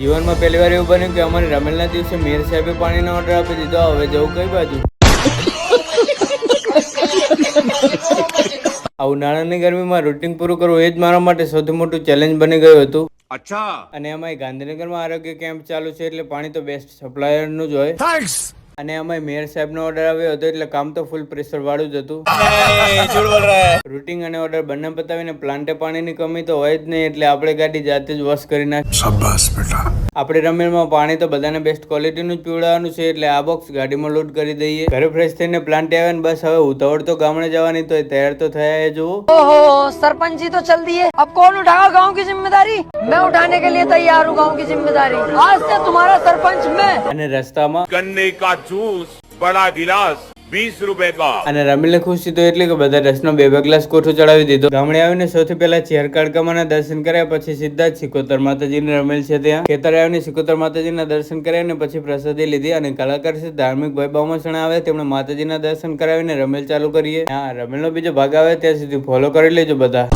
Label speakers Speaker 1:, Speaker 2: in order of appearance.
Speaker 1: જીવનમાં પહેલી વાર એવું બન્યું કે અમારે રમેલના દિવસે મેયર સાહેબે પાણીનો ઓર્ડર આપી દીધો. હવે જવું કઈ બાજુ? આ ઉનાળાની ગરમીમાં રૂટીન પૂરું કરવું એ જ મારા માટે સૌથી મોટું ચેલેન્જ બની ગયું હતું.
Speaker 2: અચ્છા.
Speaker 1: અને એમાં ગાંધીનગરમાં આરોગ્ય કેમ્પ ચાલુ છે એટલે પાણી તો બેસ્ટ સપ્લાયરનું જ હોય.
Speaker 2: થેન્ક્સ.
Speaker 1: અને એમાં મેયર સાહેબનો ઓર્ડર આવ્યો હતો એટલે કામ તો ફૂલ પ્રેશર વાળું જ હતું. રૂટિંગ અને ઓર્ડર બંને પતાવીને પ્લાન્ટે પાણીની કમી તો હોય જ નહીં એટલે આપણે ગાડી જાતે જ વોશ કરી નાખી.
Speaker 2: શાબાશ બેટા.
Speaker 1: આપણે રમેલમાં પાણી તો બધાને બેસ્ટ ક્વોલિટીનું જ પીવડાવવાનું છે એટલે આ બોક્સ ગાડીમાં લોડ કરી દઈએ. ઘરે ફ્રેશ થઈને પ્લાન્ટે આવે ને બસ હવે ઉતાવળ તો ગામડે જવાની તો તૈયાર તો થયા એ જુઓ.
Speaker 3: ओहो सरपंच जी तो चल दिए, अब कौन उठाएगा गांव की जिम्मेदारी? मैं उठाने के लिए तैयार हूँ गांव की जिम्मेदारी. आज से तुम्हारा सरपंच मैं.
Speaker 1: અને રસ્તામાં
Speaker 2: गन्ने का जूस बड़ा गिलास 20 रुपए का.
Speaker 1: અને રમીલને ખુશી તો એટલી કે બધા રસનો બે ગ્લાસ કોઠો ચડાવી દીધો. ગામડે આવીને સૌથી પહેલા ચેર કાળકામાના દર્શન કર્યા, પછી સીધા જ સિકોતર માતાજીને રમેલ છે ત્યાં ખેતરે આવીને સિકોતર માતાજીના દર્શન કર્યા અને પછી પ્રસાદી લીધી. અને કલાકાર છે ધાર્મિક ભાઈ બામસણા આવે તેમણે માતાજીના દર્શન કરાવીને રમેલ ચાલુ કરીએ. હા, રમેલનો બીજો ભાગ આવે ત્યાં સુધી ફોલો કરી લેજો બધા.